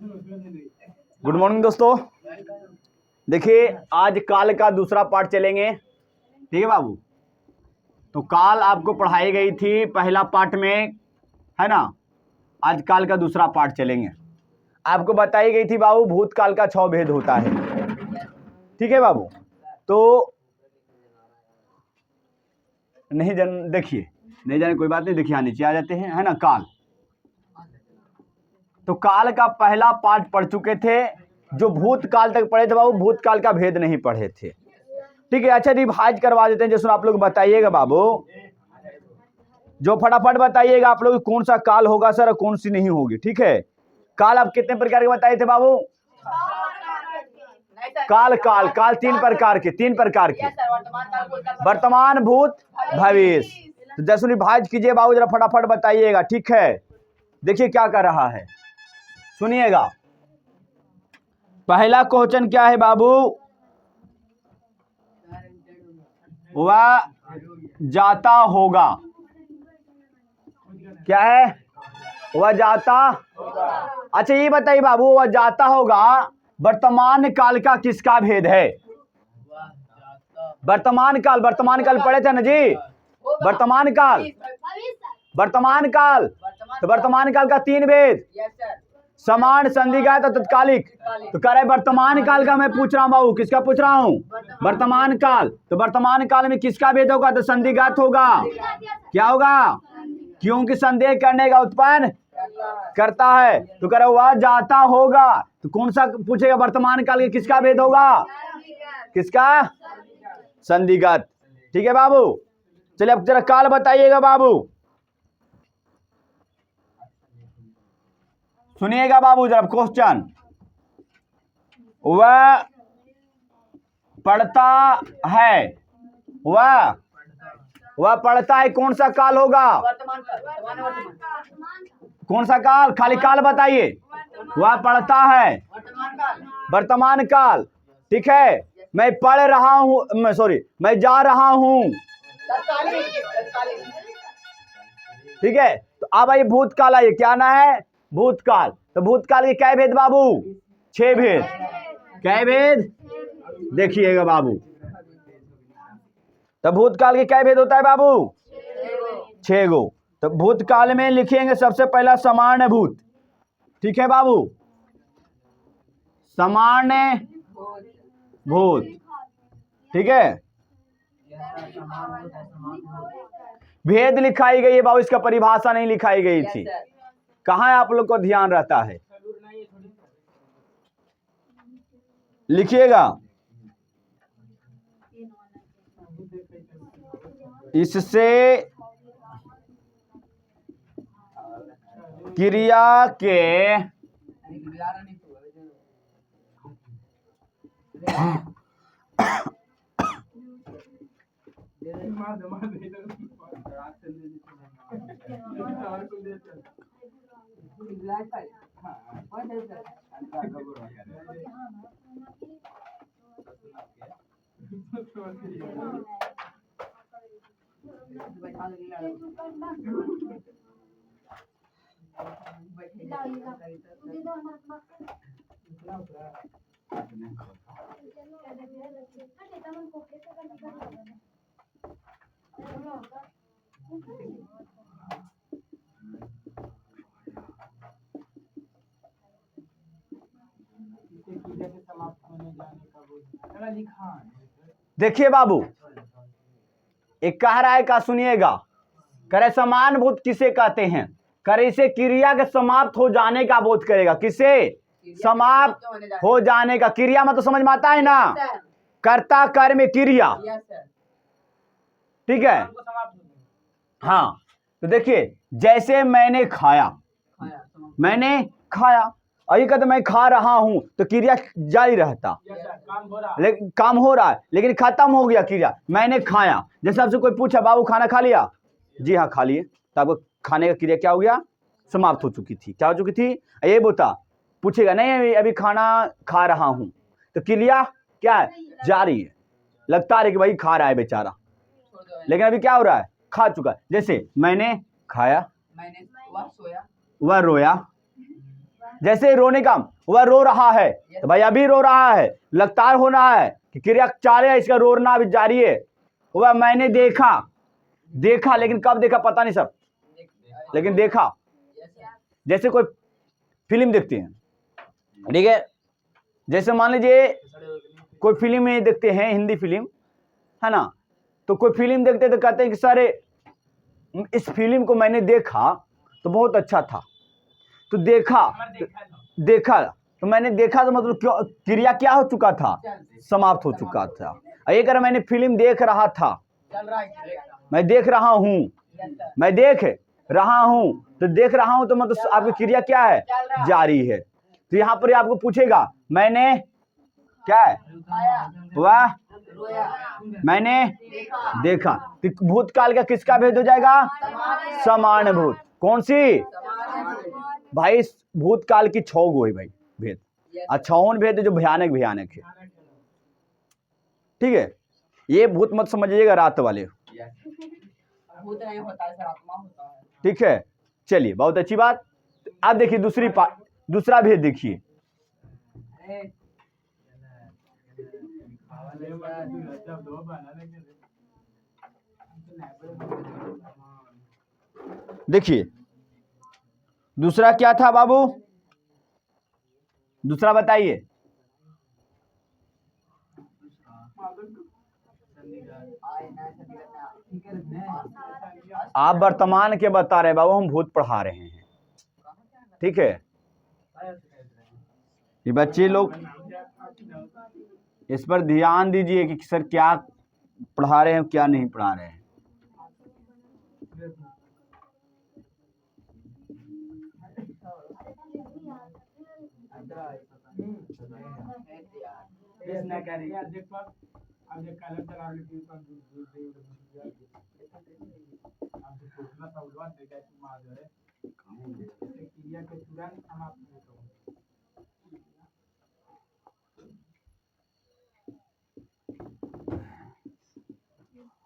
Good morning दोस्तों। देखिए आज काल का दूसरा पार्ट चलेंगे, ठीक है बाबू। तो काल आपको पढ़ाई गई थी पहला पार्ट में, है ना। आज काल का दूसरा पार्ट चलेंगे। आपको बताई गई थी बाबू भूतकाल का 6 भेद होता है, ठीक है बाबू। तो नहीं देखिए, नहीं जाने कोई बात नहीं, देखिए यहाँ नीचे आ जाते हैं, है ना। काल, तो काल का पहला पार्ट पढ़ चुके थे। जो भूतकाल तक पढ़े थे बाबू, भूतकाल का भेद नहीं पढ़े थे, ठीक है। अच्छा रिवाइज करवा देते हैं। जैसे आप लोग बताइएगा बाबू, जो फटाफट बताइएगा आप लोग कौन सा काल होगा सर और कौन सी नहीं होगी, ठीक है। काल आप कितने प्रकार के बताए थे बाबू? काल काल काल तीन प्रकार के, वर्तमान, भूत, भविष्य। तो जैसे रिवाइज कीजिए बाबू, जरा फटाफट बताइएगा, ठीक है। देखिए क्या कर रहा है, सुनिएगा। पहला क्वेश्चन क्या है बाबू? वह जाता होगा। क्या है? वह जाता। अच्छा ये बताइए बाबू, वह जाता होगा वर्तमान काल का किसका भेद है? वर्तमान काल पढ़े थे ना जी। वर्तमान काल तो वर्तमान काल का 3 भेद, समान, संदिग्ध और तत्कालिक। तो कह रहे वर्तमान काल का मैं पूछ रहा हूँ बाबू, किसका पूछ रहा हूँ? वर्तमान काल। तो वर्तमान काल में किसका भेद होगा? तो संदिग्ध होगा। क्या होगा? क्योंकि संदेह करने का उत्पन्न करता है। तो कह रहे वह जाता होगा, तो कौन सा पूछेगा? वर्तमान काल के किसका भेद होगा? किसका? संदिग्ध, ठीक है बाबू। चलिए अब जरा काल बताइएगा बाबू, सुनिएगा बाबू जरा क्वेश्चन। वह पढ़ता है, वह पढ़ता है, कौन सा काल होगा? कौन सा काल? खाली काल बताइए। वह पढ़ता है, वर्तमान काल, ठीक है। मैं पढ़ रहा हूं, सॉरी मैं जा रहा हूं, ठीक है। तो अब आइए भूतकाल, आइए क्या ना है? भूतकाल। तो भूतकाल के क्या भेद बाबू? 6 भेद। क्या भेद? देखिएगा बाबू, तो भूतकाल के क्या भेद होता है बाबू? 6 गो। तो भूतकाल में लिखेंगे सबसे पहला सामान्य भूत, ठीक है बाबू। सामान्य भूत, ठीक है। भेद लिखाई गई है बाबू, इसका परिभाषा नहीं लिखाई गई थी। कहाँ है आप लोग को ध्यान रहता है? लिखिएगा। इससे क्रिया के देखिए बाबू, एक कह रहा है, का सुनिएगा। करे समान भूत किसे कहते हैं? करे इसे क्रिया के समाप्त हो जाने का बोध करेगा। किसे? समाप्त हो जाने का। क्रिया मतलब समझ में आता है ना? कर्ता कर्म क्रिया, ठीक है। हाँ तो देखिए, जैसे मैंने खाया, मैंने खाया, और ये कहते मैं खा रहा हूं, तो क्रिया जारी रहता, लेकिन काम हो रहा है, लेकिन खत्म हो गया क्रिया। मैंने खाया। जैसे आपसे कोई पूछा बाबू खाना खा लिया? जी हाँ खा लिए। तो आपको खाने का क्रिया क्या हो गया? समाप्त हो चुकी थी। क्या हो चुकी थी? ये बता, पूछेगा नहीं अभी खाना खा रहा हूं, तो क्रिया क्या है? जारी है। लगता है कि भाई खा रहा है बेचारा, लेकिन अभी क्या हो रहा है? खा चुका है। जैसे मैंने खाया, वह रोया, जैसे रोने का वह रो रहा है, तो भाई अभी रो रहा है, लगातार हो रहा है कि क्रिया चालू है, इसका रोना अभी जारी है। वह मैंने देखा, देखा लेकिन कब देखा पता नहीं सब, लेकिन देखा। जैसे कोई फिल्म देखते हैं, ठीक है, जैसे मान लीजिए कोई फिल्म में देखते हैं, हिंदी फिल्म है ना, तो कोई फिल्म देखते तो कहते हैं कि सर इस फिल्म को मैंने देखा तो बहुत अच्छा था, तो देखा तो मैंने देखा तो मतलब क्यों, क्रिया क्या हो चुका था, समाप्त हो चुका था। ये कर मैंने फिल्म देख रहा था, मैं देख रहा हूं, मैं देख रहा हूं, तो देख रहा हूं तो मतलब आपकी क्रिया क्या है, जारी है। तो यहां पर आपको पूछेगा मैंने क्या है, वह मैंने देखा, तो भूतकाल का किसका भेद हो जाएगा, समान भूत। कौन सी भाई, भूतकाल की 6 गो है भाई भेद, अच्छावन भेद जो भयानक भयानक है, ठीक है। ये भूत मत समझिएगा रात वाले, ठीक है। चलिए बहुत अच्छी बात। अब देखिए दूसरा भेद देखिए, देखिए दूसरा क्या था बाबू, दूसरा बताइए। आप वर्तमान के बता रहे हैं बाबू, हम भूत पढ़ा रहे हैं, ठीक है। ये बच्चे लोग इस पर ध्यान दीजिए कि सर क्या पढ़ा रहे हैं क्या नहीं पढ़ा रहे हैं।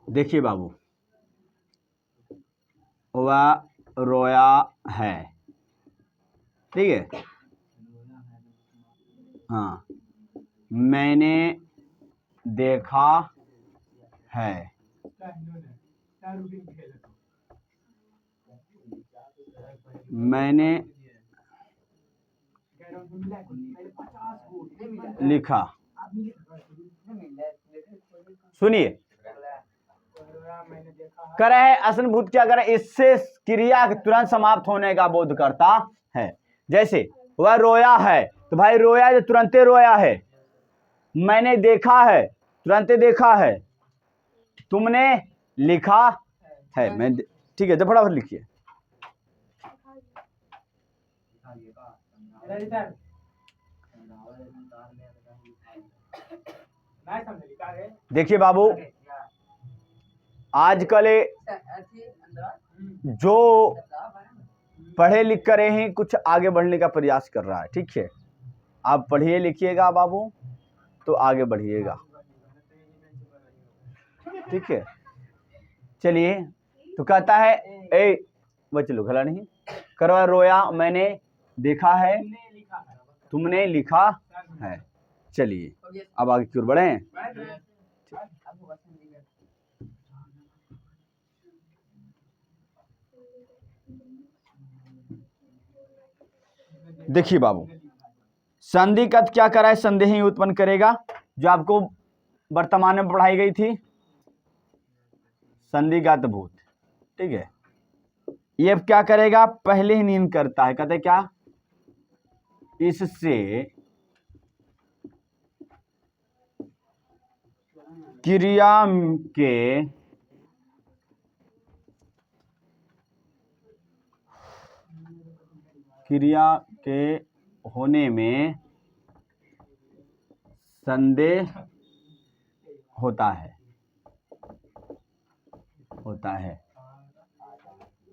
देखिए बाबू, वह रोया है, ठीक है, हाँ, मैंने देखा है, मैंने लिखा। सुनिए, करे है असन भूत क्या करे, इससे क्रिया तुरंत समाप्त होने का बोध करता है। जैसे वह रोया है, तो भाई रोया जो तुरंते रोया है, मैंने देखा है तुरंते देखा है, तुमने लिखा है, मैं, ठीक है, तो फटाफट लिखिए। देखिए बाबू, आजकल जो पढ़े लिख कर ही कुछ आगे बढ़ने का प्रयास कर रहा है, ठीक है, आप पढ़िए लिखिएगा बाबू तो आगे बढ़िएगा, ठीक है। चलिए, तो कहता है ए बच्चे लोग, खला नहीं करवा, रोया मैंने देखा है, तुमने लिखा है। चलिए अब आगे की ओर बढ़े। देखिए बाबू, संधिगत क्या करा है, संदेह ही उत्पन्न करेगा, जो आपको वर्तमान में पढ़ाई गई थी, संधिगत भूत, ठीक है। ये अब क्या करेगा, पहले ही नींद करता है, कहते क्या, इससे क्रिया के होने में संदेह होता है।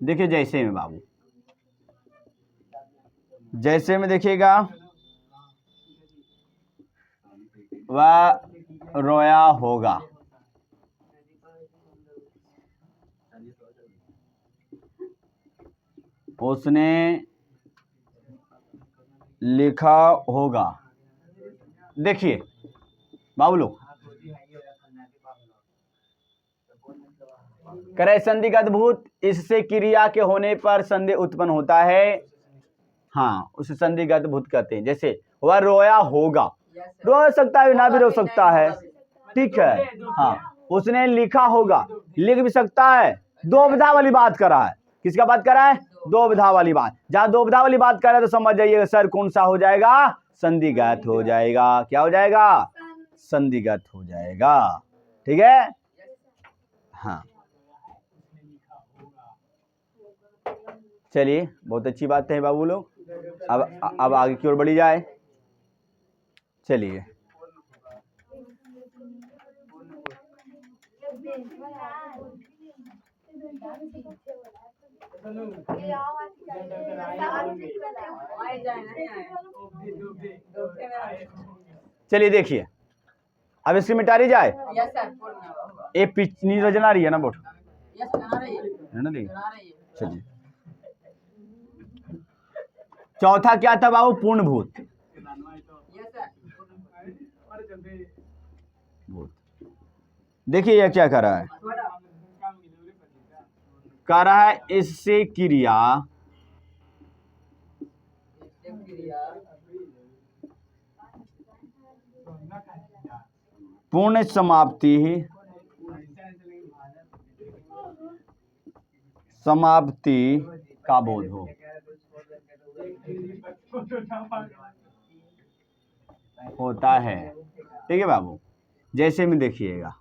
देखिए जैसे में बाबू, जैसे में देखिएगा, वह रोया होगा, उसने लिखा होगा। देखिए बाबू लोग, करे संधिगत भूत, इससे क्रिया के होने पर संधि उत्पन्न होता है। हाँ, उसे संधिगत भूत कहते हैं। जैसे वह रोया होगा, रो सकता है ना भी रो सकता है, ठीक है। हाँ, उसने लिखा होगा, लिख भी सकता है। दो विधा वाली बात करा है। किसका बात करा है? दो विधा वाली बात। जहां दो विधा वाली बात कर रहा है तो समझ जाइएगा सर कौन सा हो जाएगा? संधिगत हो जाएगा। क्या हो जाएगा? संधिगत हो जाएगा। ठीक है। हाँ, चलिए, बहुत अच्छी बात है बाबू लोग। अब आगे की ओर बढ़ी जाए। चलिए, चलिए देखिए, अब इसकी मिटारी जाए। ये पिछली रचना रही है ना बोट, है ना? चलिए, चौथा क्या था बाबू? पूर्णभूत। देखिए यह क्या कर रहा है? कर रहा है इससे क्रिया पूर्ण समाप्ति का बोध हो। होता है। ठीक है बाबू, जैसे में देखिएगा,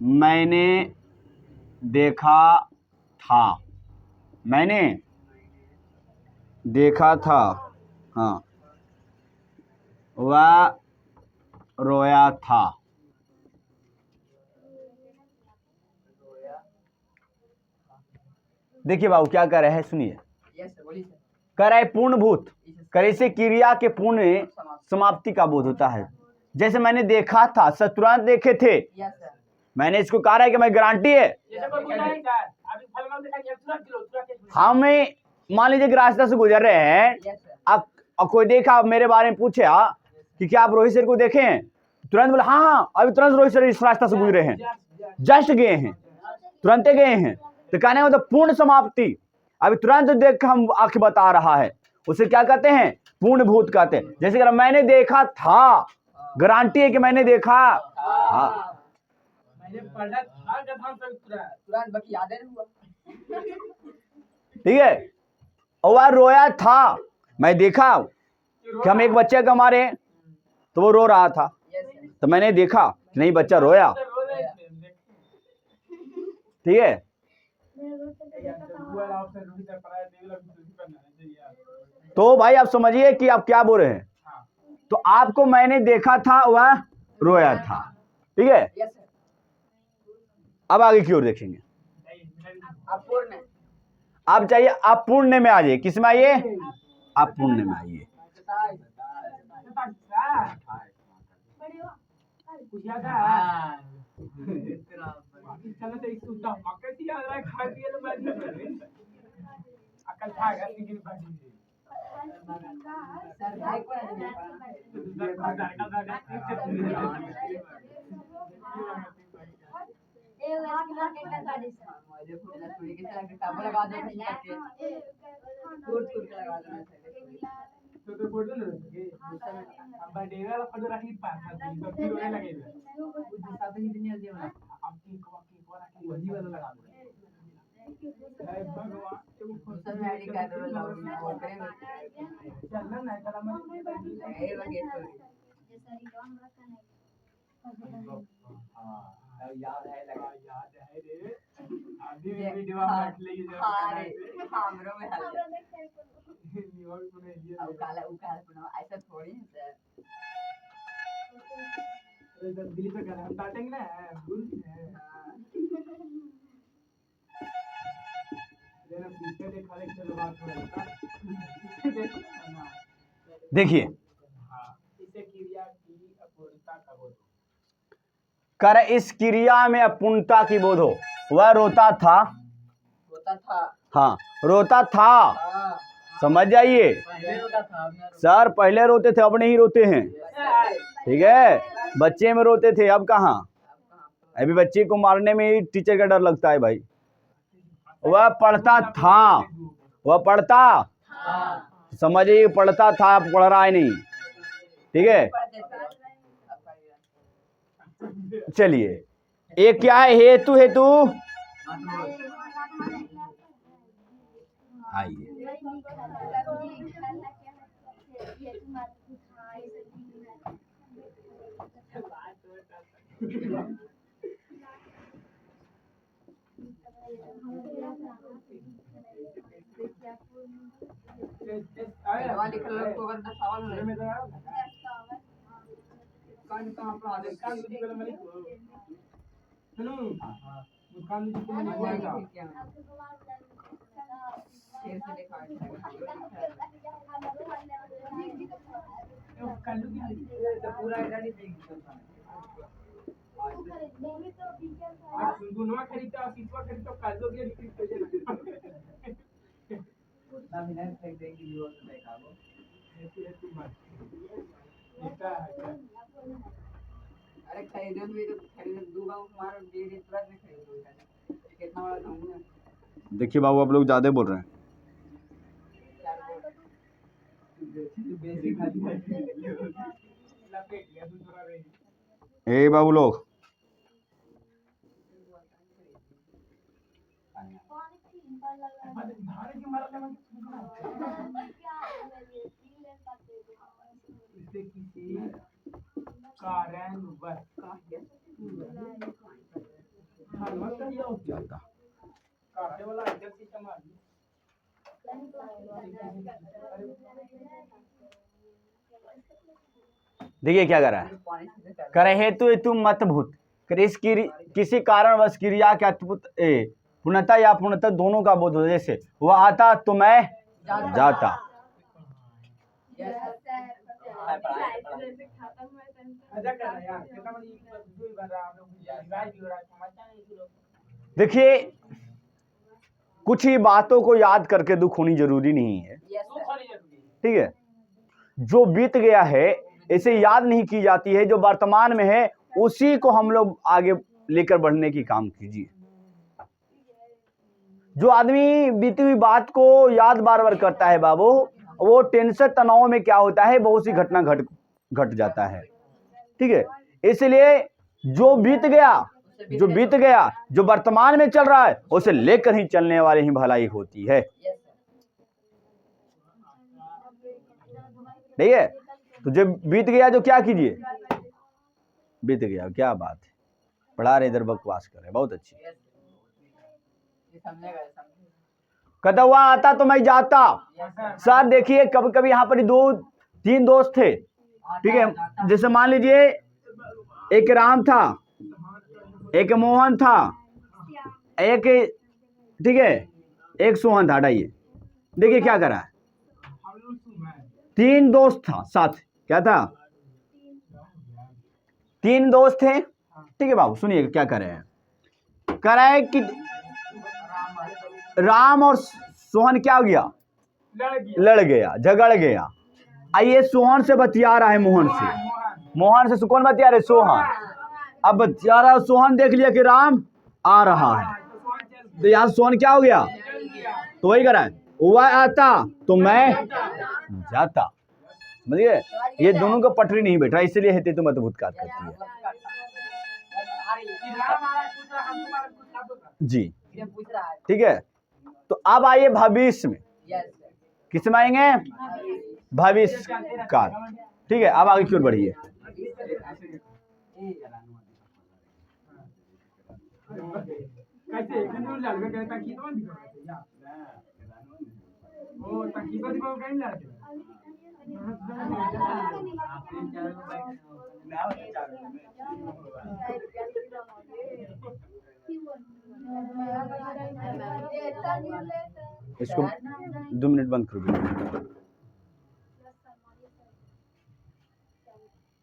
मैंने देखा था, मैंने देखा था, हाँ, वह रोया था। देखिए बाबू क्या कर रहे हैं, सुनिए। कर रहे पूर्णभूत, करे से क्रिया के पूर्ण समाप्ति का बोध होता है। जैसे मैंने देखा था, तुरंत देखे थे। मैंने इसको कहा है कि मैं गारंटी है। हमें मान लीजिए कि रास्ते से गुजर रहे हैं, अब कोई देखा, मेरे बारे में पूछा कि क्या आप रोहित सर को देखे हैं? तुरंत बोला हाँ, अभी तुरंत रोहित सर इस रास्ते से गुजरे हैं, जस्ट गए हैं, तुरंत गए हैं। तो कहने का मतलब पूर्ण समाप्ति, अभी तुरंत देख कर हम आंख बता रहा है, उसे क्या कहते हैं? पूर्णभूत कहते हैं। जैसे कि मैंने देखा था, गारंटी है कि मैंने देखा। हाँ, ठीक है। और वह रोया था, मैं देखा कि हम एक बच्चे को मारे तो वो रो रहा था, तो मैंने देखा नहीं बच्चा रोया। ठीक है। तो भाई आप समझिए कि आप क्या बोल रहे हैं। तो आपको मैंने देखा था, वह रोया था। ठीक है। अब आगे की ओर देखेंगे। आप चाहिए आप पूर्ण में आ जाइए। किस में आइए? आप पूर्ण में आइए। देखिए कर इस क्रिया में अपूर्णता की बोध हो। वह रोता था, हाँ रोता था, समझ जाइए सर, पहले रोते थे अब नहीं रोते हैं, ठीक है। बच्चे में रोते थे अब कहाँ, अभी बच्चे को मारने में ही टीचर का डर लगता है भाई। वह पढ़ता था, वह पढ़ता, समझिए पढ़ता था, पढ़ रहा है नहीं, ठीक है। चलिए एक क्या है, हेतु, हेतु आइए, देखिए बाबू आप लोग ज्यादा बोल रहे हैं। ए बाबू लोग, देखिए क्या कर रहा है, करे हेतु हेतु मत भूत, करे इस किसी कारणवश क्रिया के पूर्णता या पूर्णता दोनों का बोध हो। जैसे वह आता तो मैं जाता, देखिए कुछ ही बातों को याद करके दुख होनी जरूरी नहीं है, ठीक है। जो बीत गया है इसे याद नहीं की जाती है, जो वर्तमान में है उसी को हम लोग आगे लेकर बढ़ने की काम कीजिए। जो आदमी बीती हुई बात को याद बार बार करता है बाबू, वो टेंशन तनाव में क्या होता है, बहुत सी घटना घट जाता है, ठीक है। इसलिए जो बीत गया, जो वर्तमान में चल रहा है उसे लेकर ही चलने वाले ही भलाई होती है, ठीक है। तो जब बीत गया जो क्या कीजिए, बीत गया, क्या बात है, पढ़ा रहे इधर बकवास कर रहे, बहुत अच्छी। कहता हुआ आता तो मैं जाता। सर देखिए कभी कभी यहाँ पर 2-3 दोस्त थे, ठीक है। जैसे मान लीजिए एक राम था, एक मोहन था, एक, ठीक है, एक सोहन था। हटाइए, देखिए क्या करा है, 3 दोस्त था साथ, क्या था, 3 दोस्त थे, ठीक है बाबू। सुनिए क्या कर रहे हैं, कह रहा है कि राम और सोहन क्या हो गया, लड़ गया, झगड़ गया। आइए सोहन से बतिया रहा है मोहन से कौन बतिया रहे, सोहन। अब बतिया रहा है सोहन, देख लिया कि राम आ रहा है, तो यहाँ सोहन क्या हो गया, तो वही करा है, वह आता तो मैं जाता, समझिए। ये दोनों का पटरी नहीं बैठा, इसलिए हेतु तो मत भूतकाल करती है जी, ठीक है। तो अब आइए भविष्य में, किस में आएंगे, भविष्य काल, ठीक है। अब आगे क्यों बढ़िए, इसको 2 मिनट बंद कर दो।